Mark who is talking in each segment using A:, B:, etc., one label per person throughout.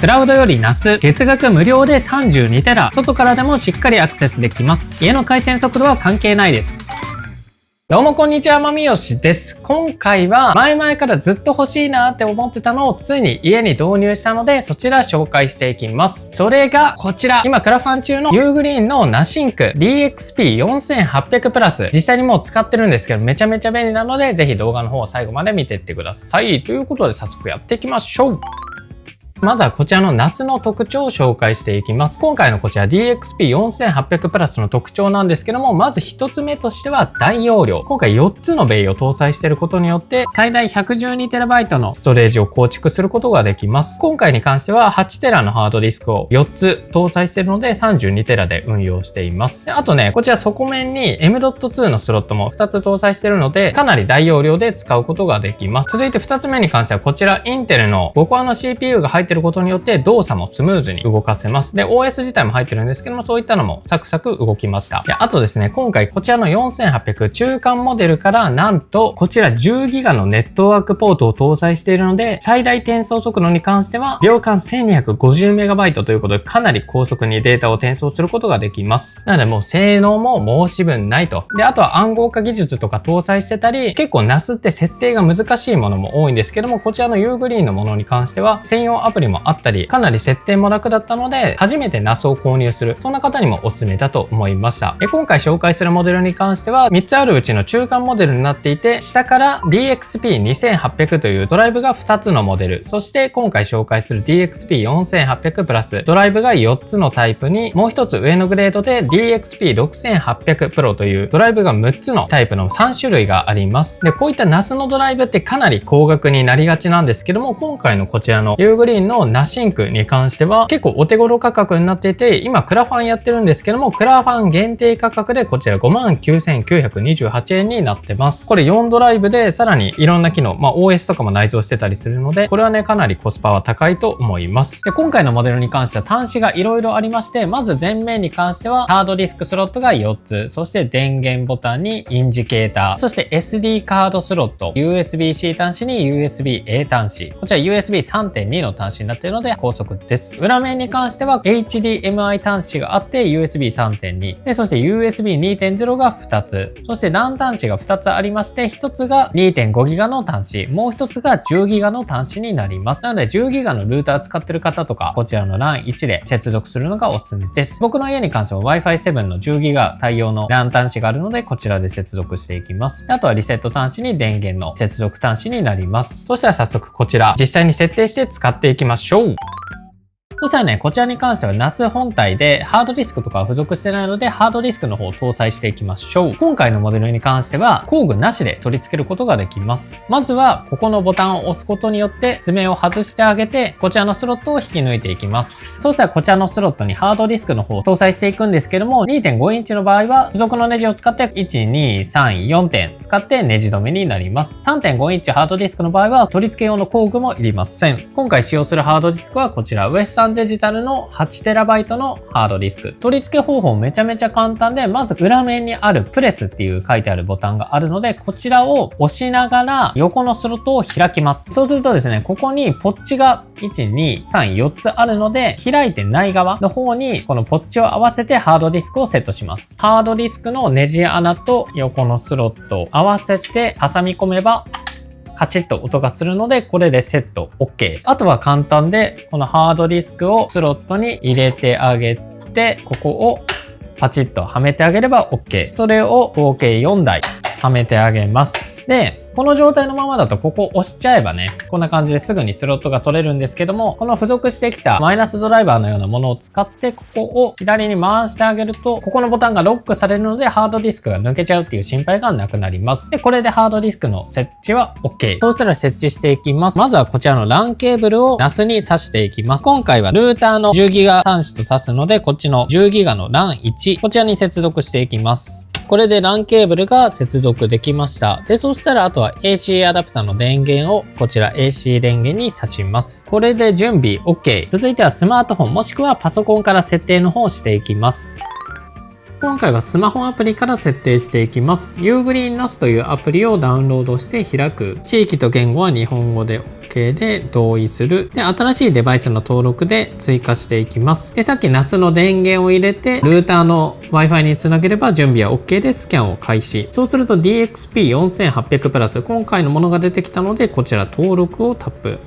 A: クラウドより NAS 月額無料で32テラ、外からでもしっかりアクセスできます。家の回線速度は関係ないです。どうもこんにちは、まみよしです。今回は前々からずっと欲しいなって思ってたのをついに家に導入したので、そちら紹介していきます。それがこちら。今クラファン中のユーグリーンのナシンク DXP4800 プラス。実際にもう使ってるんですけど、めちゃめちゃ便利なので、ぜひ動画の方を最後まで見ていってください。ということで早速やっていきましょう。まずはこちらの NAS の特徴を紹介していきます。今回のこちら DXP4800 プラスの特徴なんですけども、まず1つ目としては大容量。今回4つのベイを搭載していることによって、最大 112TB のストレージを構築することができます。今回に関しては 8TB のハードディスクを4つ搭載しているので 32TB で運用しています。あとね、こちら底面に M.2 のスロットも2つ搭載しているので、かなり大容量で使うことができます。続いて2つ目に関してはこちらインテルの5コアの CPU が入っていることによって動作もスムーズに動かせます。で、OS 自体も入ってるんですけども、そういったのもサクサク動きました。で、あとですね、今回こちらの4800中間モデルからなんとこちら 10GB のネットワークポートを搭載しているので、最大転送速度に関しては秒間 1250MB ということで、かなり高速にデータを転送することができます。なのでもう性能も申し分ないと。で、あとは暗号化技術とか搭載してたり、結構 NAS って設定が難しいものも多いんですけども、こちらのユーグリーンのものに関しては専用アプリもあったり、かなり設定も楽だったので、初めて NAS を購入する、そんな方にもおすすめだと思いました。今回紹介するモデルに関しては、3つあるうちの中間モデルになっていて、下から DXP2800 というドライブが2つのモデル、そして今回紹介する DXP4800 プラス、ドライブが4つのタイプに、もう1つ上のグレードで DXP6800 Pro というドライブが6つのタイプの3種類があります。で、こういった NAS のドライブってかなり高額になりがちなんですけども、今回のこちらのユーグリーンのナシンクに関しては結構お手頃価格になっていて、今クラファンやってるんですけども、クラファン限定価格でこちら 59,928 円になってます。これ4ドライブでさらにいろんな機能、OS とかも内蔵してたりするので、これはね、かなりコスパは高いと思います。で、今回のモデルに関しては端子がいろいろありまして、まず前面に関してはハードディスクスロットが4つ、そして電源ボタンにインジケーター、そして SD カードスロット、USB-C 端子に USB-A 端子、こちら USB3.2 の端子になっているので高速です。裏面に関しては HDMI 端子があって USB3.2 で、そして USB2.0 が2つ、そして LAN 端子が2つありまして、1つが 2.5GB の端子、もう1つが 10GB の端子になります。なので 10GB のルーター使ってる方とか、こちらの LAN1 で接続するのがおすすめです。僕の家に関しては Wi-Fi 7の 10GB 対応の LAN 端子があるので、こちらで接続していきます。あとはリセット端子に電源の接続端子になります。そしたら早速こちら実際に設定して使っていきましょう。そしたらね、こちらに関しては NAS 本体でハードディスクとかは付属してないので、ハードディスクの方を搭載していきましょう。今回のモデルに関しては工具なしで取り付けることができます。まずはここのボタンを押すことによって爪を外してあげて、こちらのスロットを引き抜いていきます。そうしたらこちらのスロットにハードディスクの方を搭載していくんですけども、 2.5 インチの場合は付属のネジを使って1、2、3、4点使ってネジ止めになります。 3.5 インチハードディスクの場合は取り付け用の工具もいりません。今回使用するハードディスクはこちらウエスタンデジタルの 8TB のハードディスク。取り付け方法めちゃめちゃ簡単で、まず裏面にあるプレスっていう書いてあるボタンがあるので、こちらを押しながら横のスロットを開きます。そうするとですね、ここにポッチが1、2、3、4つあるので、開いてない側の方にこのポッチを合わせてハードディスクをセットします。ハードディスクのネジ穴と横のスロットを合わせて挟み込めばカチッと音がするので、これでセット OK。あとは簡単で、このハードディスクをスロットに入れてあげて、ここをパチッとはめてあげれば OK。それを合計4台はめてあげます。で、この状態のままだとここを押しちゃえばね、こんな感じですぐにスロットが取れるんですけども、この付属してきたマイナスドライバーのようなものを使って、ここを左に回してあげると、ここのボタンがロックされるのでハードディスクが抜けちゃうっていう心配がなくなります。で、これでハードディスクの設置は OK。そうしたら設置していきます。まずはこちらの LAN ケーブルを NAS に挿していきます。今回はルーターの 10GB 端子と挿すので、こっちの 10GB の LAN1、こちらに接続していきます。これで LAN ケーブルが接続できました。で、そしたらあとは AC アダプターの電源をこちら AC 電源に挿します。これで準備 OK。続いてはスマートフォンもしくはパソコンから設定の方をしていきます。今回はスマホアプリから設定していきます。ユーグリーンナスというアプリをダウンロードして開く。地域と言語は日本語で OK で同意する。で、新しいデバイスの登録で追加していきます。で、さっき NAS の電源を入れて、ルーターの Wi-Fi につなげれば準備は OK でスキャンを開始。そうすると DXP4800 プラス、今回のものが出てきたので、こちら登録をタップ。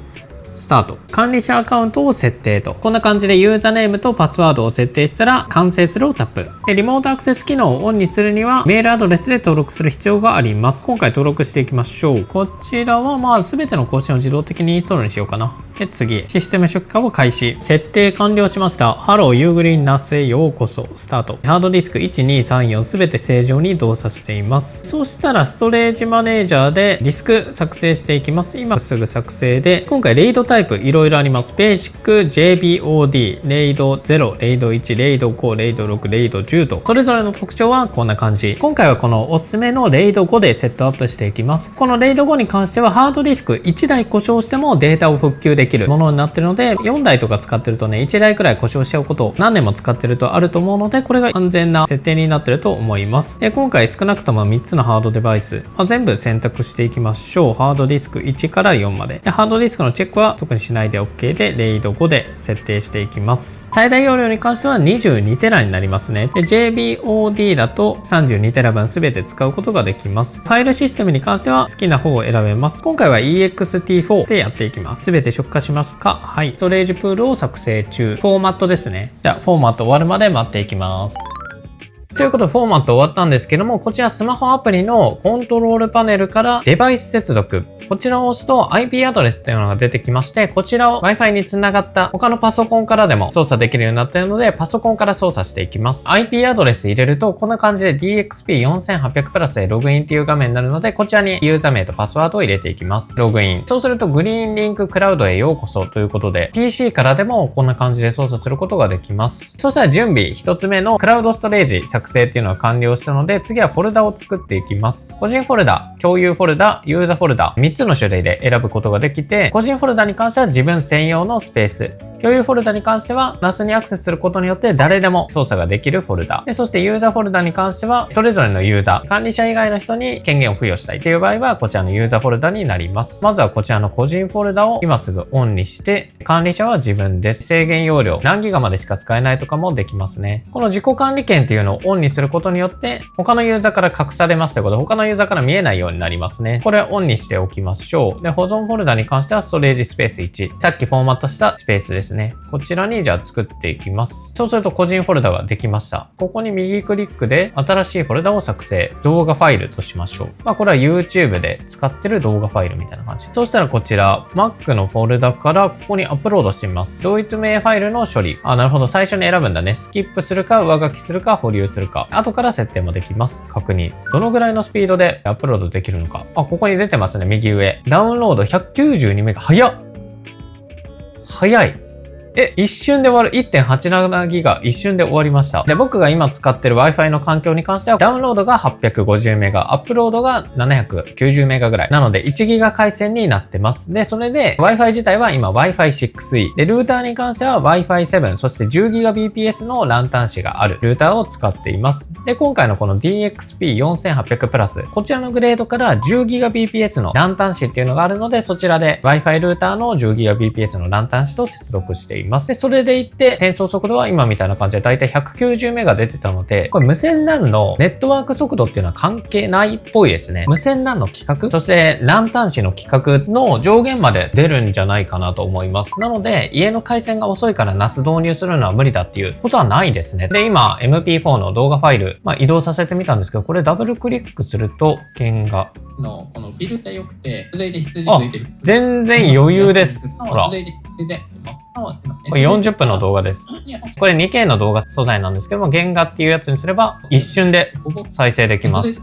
A: スタート。管理者アカウントを設定と。こんな感じでユーザーネームとパスワードを設定したら完成するをタップ。で、リモートアクセス機能をオンにするにはメールアドレスで登録する必要があります。今回登録していきましょう。こちらは全ての更新を自動的にインストールにしようかな。で、次。システム出荷を開始。設定完了しました。ハローユーグリーンNASへようこそ。スタート。ハードディスク1、2、3、4すべて正常に動作しています。そしたらストレージマネージャーでディスク作成していきます。今すぐ作成で、今回レイドタイプいろいろあります。ベーシック、JBOD、レイド0、レイド1、レイド5、レイド6、レイド10と、それぞれの特徴はこんな感じ。今回はこのおすすめのレイド5でセットアップしていきます。このレイド5に関してはハードディスク1台故障してもデータを復旧できるものになっているので、4台とか使ってるとね、1台くらい故障しちゃうことを何年も使ってるとあると思うので、これが安全な設定になってると思います。で、今回少なくとも3つのハードデバイス、全部選択していきましょう。ハードディスク1から4まで。で、ハードディスクのチェックは特にしないで OK で、レイド5で設定していきます。最大容量に関しては22テラになりますね。で、JBOD だと32テラ分全て使うことができます。ファイルシステムに関しては好きな方を選べます。今回は EXT4 でやっていきます。全て出荷しますか？はい。ストレージプールを作成中。フォーマットですね。じゃあ、フォーマット終わるまで待っていきます。ということでフォーマット終わったんですけども、こちらスマホアプリのコントロールパネルからデバイス接続。こちらを押すと IP アドレスというのが出てきまして、こちらを Wi-Fi につながった他のパソコンからでも操作できるようになっているので、パソコンから操作していきます。IP アドレス入れるとこんな感じで DXP4800 プラスでログインっていう画面になるので、こちらにユーザー名とパスワードを入れていきます。ログイン。そうするとグリーンリンククラウドへようこそということで、PC からでもこんな感じで操作することができます。そしたら準備一つ目のクラウドストレージ作成っていうのは完了したので、次はフォルダを作っていきます。個人フォルダ、共有フォルダ、ユーザーフォルダ、3つの種類で選ぶことができて、個人フォルダに関しては自分専用のスペース、共有フォルダに関しては NAS にアクセスすることによって誰でも操作ができるフォルダで、そしてユーザーフォルダに関してはそれぞれのユーザー、管理者以外の人に権限を付与したいという場合はこちらのユーザーフォルダになります。まずはこちらの個人フォルダを今すぐオンにして、管理者は自分です。制限容量何ギガまでしか使えないとかもできますね。この自己管理権っていうのをオンにすることによって他のユーザーから隠されますということで、他のユーザーから見えないようになりますね。これをオンにしておきましょう。で、保存フォルダに関してはストレージスペース1、さっきフォーマットしたスペースですね。こちらにじゃあ作っていきます。そうすると個人フォルダができました。ここに右クリックで新しいフォルダを作成、動画ファイルとしましょう。これは YouTube で使ってる動画ファイルみたいな感じ。そうしたらこちら Mac のフォルダからここにアップロードしてみます。同一名ファイルの処理。なるほど。最初に選ぶんだね。スキップするか上書きするか保留するか。後から設定もできます。確認。どのぐらいのスピードでアップロードできるのか。ここに出てますね。右上。ダウンロード192メガ。早っ。早い。一瞬で終わる。1.87 ギガ一瞬で終わりました。で、僕が今使ってる Wi-Fi の環境に関しては、ダウンロードが850メガ、アップロードが790メガぐらい。なので、1ギガ回線になってます。で、それで Wi-Fi 自体は今 Wi-Fi 6E。で、ルーターに関しては Wi-Fi 7、そして 10GBps のランタン紙があるルーターを使っています。で、今回のこの DXP4800 プラス、こちらのグレードから 10GBps のランタン紙っていうのがあるので、そちらで Wi-Fi ルーターの 10GBps のランタン紙と接続しています。で、それでいって転送速度は今みたいな感じでだいたい190メガ出てたので、これ無線 LAN のネットワーク速度っていうのは関係ないっぽいですね。無線 LAN の規格、そしてラン端子の規格の上限まで出るんじゃないかなと思います。なので、家の回線が遅いから NAS 導入するのは無理だっていうことはないですね。で、今 MP4 の動画ファイル、移動させてみたんですけど、これダブルクリックすると原画
B: のこのフィルター良くて、全然羊ついてる。
A: 全然余裕です。ほら。これ40分の動画です。これ 2K の動画素材なんですけども、原画っていうやつにすれば一瞬で再生できます。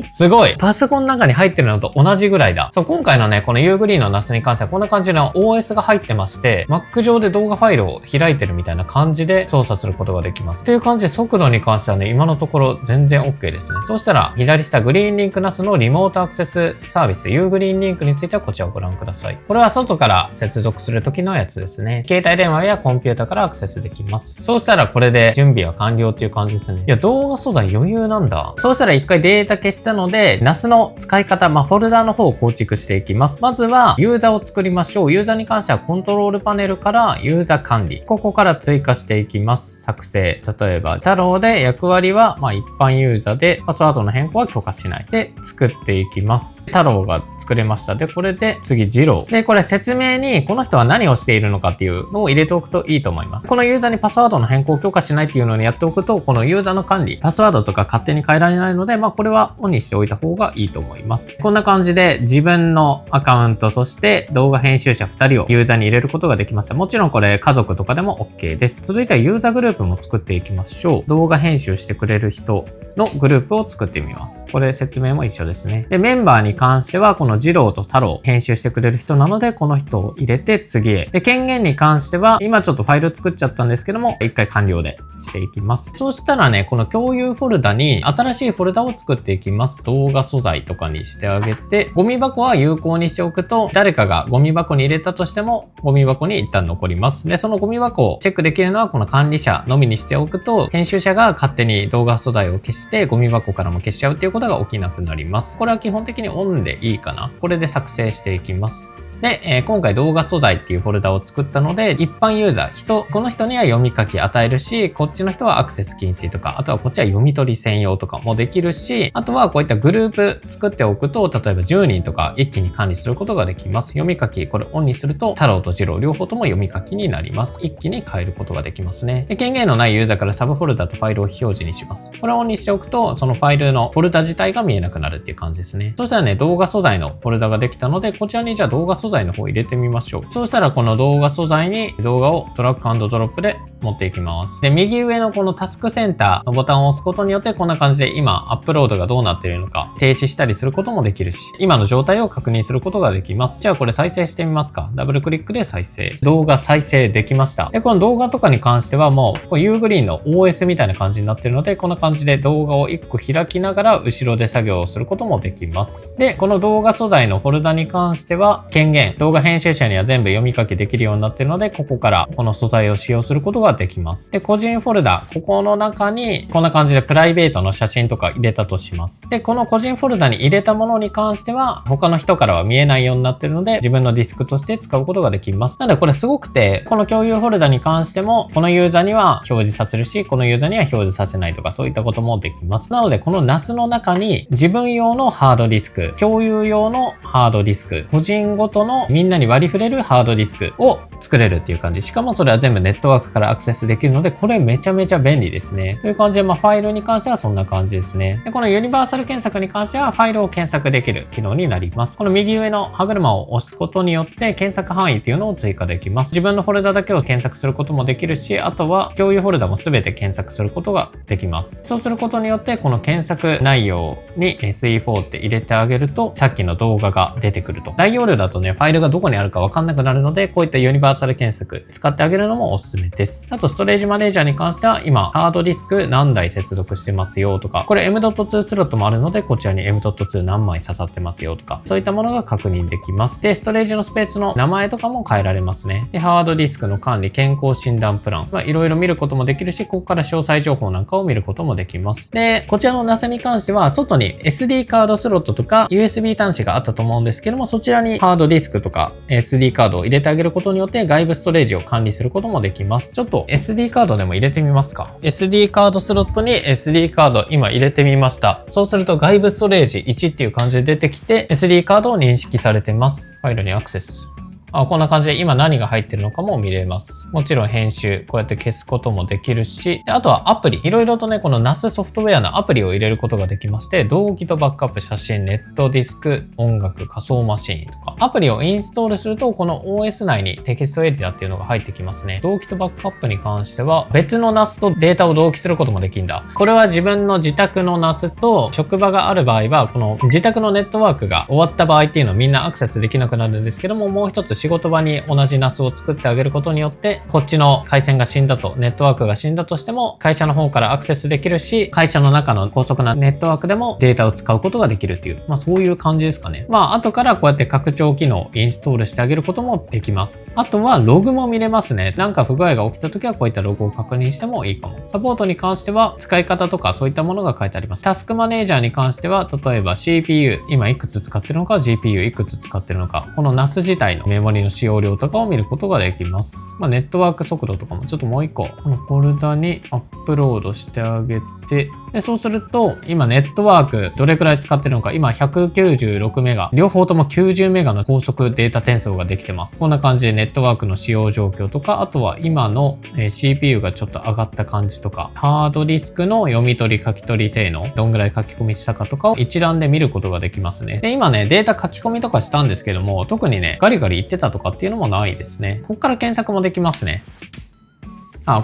A: すごい。パソコンの中に入ってるのと同じぐらいだ。そう、今回のね、この Ugreen の NAS に関してはこんな感じの OS が入ってまして、Mac 上で動画ファイルを開いてるみたいな感じで操作することができます。という感じで速度に関してはね、今のところ全然 OK ですね。そうしたら左下グリーンリンク NAS のリモートアクセスサービス Ugreen リンクについてはこちらをご覧ください。これは外から接続する時のやつです。ですね。携帯電話やコンピュータからアクセスできます。そうしたらこれで準備は完了っていう感じですね。いや、動画素材余裕なんだ。そうしたら一回データ消したので、NAS の使い方、フォルダの方を構築していきます。まずは、ユーザーを作りましょう。ユーザーに関してはコントロールパネルからユーザー管理。ここから追加していきます。作成。例えば、太郎で役割は、一般ユーザーで、パスワードの変更は許可しない。で、作っていきます。太郎が作れました。で、これで次、次郎。で、これ説明に、この人は何をしているのかっていうのを入れておくといいと思います。このユーザーにパスワードの変更を許可しないっていうのにやっておくと、このユーザーの管理、パスワードとか勝手に変えられないので、これはオンにしておいた方がいいと思います。こんな感じで自分のアカウント、そして動画編集者2人をユーザーに入れることができました。もちろんこれ家族とかでも OK です。続いてはユーザーグループも作っていきましょう。動画編集してくれる人のグループを作ってみます。これ説明も一緒ですね。で、メンバーに関してはこの次郎と太郎編集してくれる人なので、この人を入れて次へ。で、権限に関しては今ちょっとファイル作っちゃったんですけども、一回完了でしていきます。そうしたらね、この共有フォルダに新しいフォルダを作っていきます。動画素材とかにしてあげて、ゴミ箱は有効にしておくと、誰かがゴミ箱に入れたとしても、ゴミ箱に一旦残ります。で、そのゴミ箱をチェックできるのはこの管理者のみにしておくと、編集者が勝手に動画素材を消して、ゴミ箱からも消しちゃうっていうことが起きなくなります。これは基本的にオンでいいかな。これで作成していきます。で、今回動画素材っていうフォルダを作ったので、一般ユーザー、この人には読み書き与えるし、こっちの人はアクセス禁止とか、あとはこっちは読み取り専用とかもできるし、あとはこういったグループ作っておくと、例えば10人とか一気に管理することができます。読み書き、これオンにすると、太郎と次郎両方とも読み書きになります。一気に変えることができますね。で、権限のないユーザーからサブフォルダとファイルを非表示にします。これをオンにしておくと、そのファイルのフォルダ自体が見えなくなるっていう感じですね。そしたらね、動画素材のフォルダができたので、こちらにじゃあ動画素材の方を入れてみましょう。そうしたらこの動画素材に動画をドラッグ&ドロップで持っていきます。で、右上のこのタスクセンターのボタンを押すことによってこんな感じで今アップロードがどうなっているのか停止したりすることもできるし、今の状態を確認することができます。じゃあこれ再生してみますか。ダブルクリックで再生。動画再生できました。で、この動画とかに関してはもうユーグリーンの OS みたいな感じになっているので、こんな感じで動画を1個開きながら後ろで作業をすることもできます。で、この動画素材のフォルダに関しては権限、動画編集者には全部読み書きできるようになっているので、ここからこの素材を使用することができます。で、個人フォルダ、ここの中にこんな感じでプライベートの写真とか入れたとします。で、この個人フォルダに入れたものに関しては他の人からは見えないようになっているので、自分のディスクとして使うことができます。なのでこれすごくて、この共有フォルダに関してもこのユーザーには表示させるし、このユーザーには表示させないとかそういったこともできます。なのでこの NAS の中に自分用のハードディスク、共有用のハードディスク、個人ごとのみんなに割り振れるハードディスクを作れるっていう感じ。しかもそれは全部ネットワークからアクセスできるので、これめちゃめちゃ便利ですね。という感じで、ファイルに関してはそんな感じですね。で、このユニバーサル検索に関してはファイルを検索できる機能になります。この右上の歯車を押すことによって検索範囲っていうのを追加できます。自分のフォルダだけを検索することもできるし、あとは共有フォルダも全て検索することができます。そうすることによって、この検索内容に SE4 って入れてあげると、さっきの動画が出てくると。大容量だとね、ファイルがどこにあるかわかんなくなるので、こういったユニバーサル検索使ってあげるのもおすすめです。あと、ストレージマネージャーに関しては、今、ハードディスク何台接続してますよとか、これ M.2 スロットもあるので、こちらに M.2 何枚刺さってますよとか、そういったものが確認できます。で、ストレージのスペースの名前とかも変えられますね。で、ハードディスクの管理、健康診断プラン、いろいろ見ることもできるし、ここから詳細情報なんかを見ることもできます。で、こちらの NAS に関しては、外に SD カードスロットとか USB 端子があったと思うんですけども、そちらにハードディスクとか SD カードを入れてあげることによって外部ストレージを管理することもできます。ちょっと SD カードでも入れてみますか。SD カードスロットに SD カード今入れてみました。そうすると外部ストレージ1っていう感じで出てきて SD カードを認識されてます。ファイルにアクセス。こんな感じで今何が入ってるのかも見れます。もちろん編集、こうやって消すこともできるし、あとはアプリ。いろいろとね、この NAS ソフトウェアのアプリを入れることができまして、同期とバックアップ、写真、ネットディスク、音楽、仮想マシーンとか。アプリをインストールすると、この OS 内にテキストエディターっていうのが入ってきますね。同期とバックアップに関しては、別の NAS とデータを同期することもできるんだ。これは自分の自宅の NAS と職場がある場合は、この自宅のネットワークが終わった場合っていうのをみんなアクセスできなくなるんですけども、もう一つ仕事場に同じ NAS を作ってあげることによって、こっちの回線が死んだと、ネットワークが死んだとしても、会社の方からアクセスできるし、会社の中の高速なネットワークでもデータを使うことができるっていう、そういう感じですかね。後からこうやって拡張機能をインストールしてあげることもできます。あとはログも見れますね。なんか不具合が起きた時はこういったログを確認してもいいかも。サポートに関しては使い方とかそういったものが書いてあります。タスクマネージャーに関しては、例えば CPU、今いくつ使ってるのか、GPU いくつ使ってるのか、この NAS 自体のメモリの使用量とかを見ることができます。ネットワーク速度とかもちょっともう一個、このフォルダにアップロードしてあげて、で、そうすると、今ネットワークどれくらい使ってるのか、今196メガ、両方とも90メガの高速データ転送ができてます。こんな感じでネットワークの使用状況とか、あとは今の CPU がちょっと上がった感じとか、ハードディスクの読み取り書き取り性能、どんぐらい書き込みしたかとかを一覧で見ることができますね。で、今ね、データ書き込みとかしたんですけども、特にね、ガリガリ言ってたとかっていうのもないですね。ここから検索もできますね。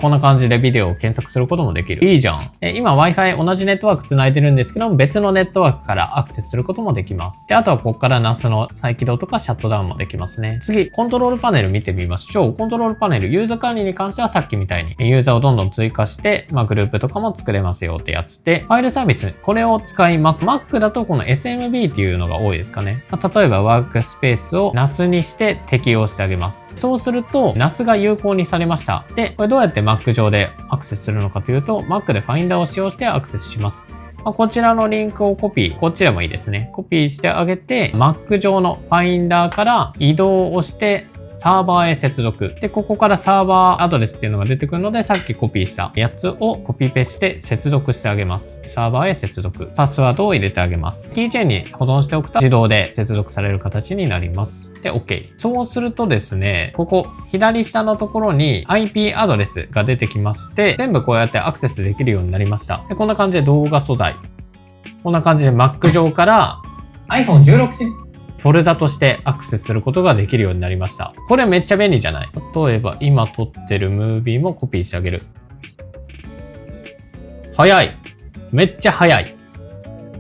A: こんな感じでビデオを検索することもできる。いいじゃん。今 Wi-Fi 同じネットワーク繋いでるんですけども、別のネットワークからアクセスすることもできます。で、あとはここから NAS の再起動とかシャットダウンもできますね。次、コントロールパネル見てみましょう。コントロールパネル、ユーザー管理に関してはさっきみたいにユーザーをどんどん追加して、グループとかも作れますよってやつで、ファイルサービス、これを使います。Mac だとこの SMB っていうのが多いですかね。例えばワークスペースを NAS にして適用してあげます。そうすると NAS が有効にされました。で、これどうやって Mac 上でアクセスするのかというと、Mac で Finder を使用してアクセスします。こちらのリンクをコピー、こっちでもいいですね。コピーしてあげて、Mac 上の Finder から移動をして、サーバーへ接続。で、ここからサーバーアドレスっていうのが出てくるので、さっきコピーしたやつをコピペして接続してあげます。サーバーへ接続。パスワードを入れてあげます。キーチェーンに保存しておくと自動で接続される形になります。で、OK。そうするとですね、ここ、左下のところに IP アドレスが出てきまして、全部こうやってアクセスできるようになりました。で、こんな感じで動画素材。こんな感じで Mac 上から iPhone16 フォルダとしてアクセスすることができるようになりました。これめっちゃ便利じゃない？例えば今撮ってるムービーもコピーしてあげる。早い。めっちゃ早い。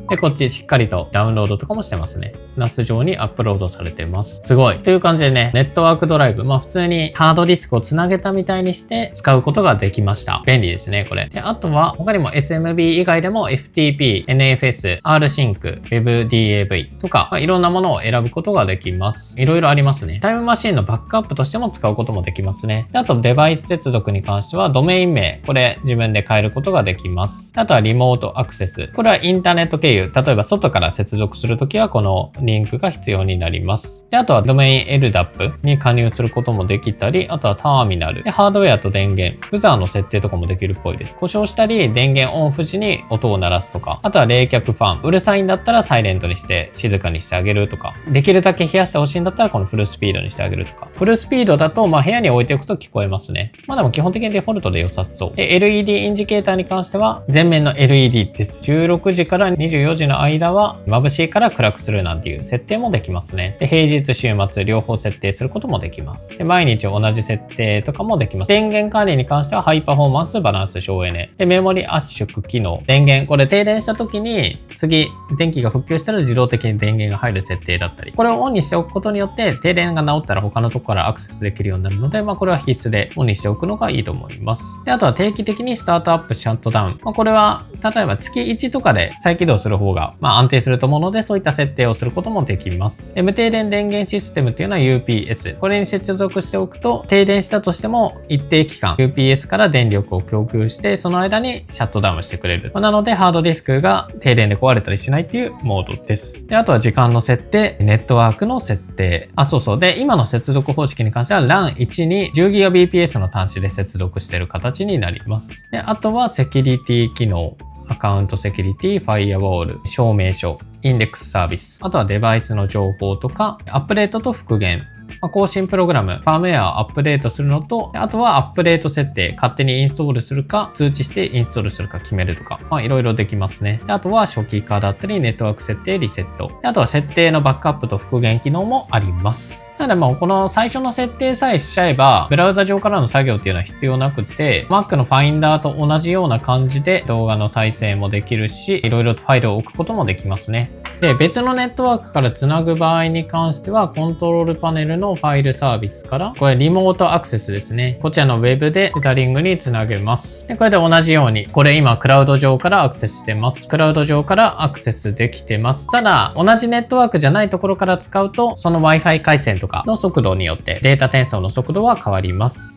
A: で、こっちしっかりとダウンロードとかもしてますね。NAS 上にアップロードされてます。すごい。という感じでね、ネットワークドライブ、普通にハードディスクをつなげたみたいにして使うことができました。便利ですね、これ。で、あとは他にも SMB 以外でも FTP、NFS、Rsync、WebDAV とか、いろんなものを選ぶことができます。いろいろありますね。タイムマシンのバックアップとしても使うこともできますね。で、あとデバイス接続に関してはドメイン名、これ自分で変えることができます。あとはリモートアクセス。これはインターネット経由。例えば外から接続するときはこのリンクが必要になります。で、あとはドメイン LDAP に加入することもできたり、あとはターミナル。で、ハードウェアと電源、ブザーの設定とかもできるっぽいです。故障したり、電源オンフ時に音を鳴らすとか、あとは冷却ファン。うるさいんだったらサイレントにして静かにしてあげるとか、できるだけ冷やしてほしいんだったらこのフルスピードにしてあげるとか。フルスピードだと、部屋に置いておくと聞こえますね。でも基本的にデフォルトで良さそう。で、LED インジケーターに関しては、全面の LED です。16時から24時の間は、眩しいから暗くするなんていう設定もできますね。で、平日、週末、両方設定することもできます。で、毎日同じ設定とかもできます。電源管理に関しては、ハイパフォーマンス、バランス、省エネ。で、メモリ圧縮機能。電源、これ停電した時に、次、電気が復旧したら自動的に電源が入る設定だったり。これをオンにしておくことによって、停電が治ったら他のところからアクセスできるようになるので、これは必須でオンにしておくのがいいと思います。で、あとは定期的にスタートアップ、シャットダウン。これは、例えば月1とかで再起動する方が、安定すると思うので、そういった設定をすることもできます。無停電電源システムっていうのは UPS。これに接続しておくと、停電したとしても一定期間 UPS から電力を供給して、その間にシャットダウンしてくれる。なので、ハードディスクが停電で壊れたりしないっていうモードです。で、あとは時間の設定、ネットワークの設定。で、今の接続方式に関しては LAN1 に 10Gbps の端子で接続している形になります。で、あとはセキュリティ機能。アカウントセキュリティ、ファイアウォール、証明書、インデックスサービス、あとはデバイスの情報とか、アップデートと復元、更新プログラム、ファームウェアをアップデートするのと、あとはアップデート設定、勝手にインストールするか、通知してインストールするか決めるとか、いろいろできますね。あとは初期化だったり、ネットワーク設定、リセット。あとは設定のバックアップと復元機能もあります。なのでもうこの最初の設定さえしちゃえば、ブラウザ上からの作業っていうのは必要なくて、Mac の Finder と同じような感じで動画の再生もできるし、いろいろとファイルを置くこともできますね。で、別のネットワークからつなぐ場合に関しては、コントロールパネルのファイルサービスから、これリモートアクセスですね。こちらの Web でテザリングにつなげます。で、これで同じように、これ今クラウド上からアクセスしてます。クラウド上からアクセスできてます。ただ、同じネットワークじゃないところから使うと、その Wi-Fi 回線とかの速度によってデータ転送の速度は変わります。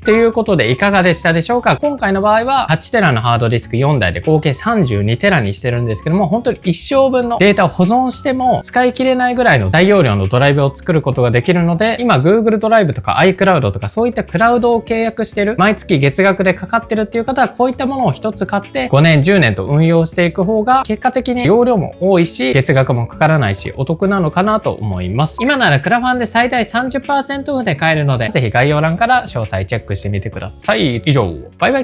A: ということでいかがでしたでしょうか。今回の場合は8テラのハードディスク4台で合計32テラにしてるんですけども、本当に一生分のデータを保存しても使い切れないぐらいの大容量のドライブを作ることができるので、今 Google ドライブとか iCloud とかそういったクラウドを契約してる、毎月月額でかかってるっていう方はこういったものを一つ買って5年10年と運用していく方が結果的に容量も多いし、月額もかからないしお得なのかなと思います。今ならクラファンで最大 30% オフで買えるので、ぜひ概要欄から詳細チェックしてみてください。以上、バイバイ。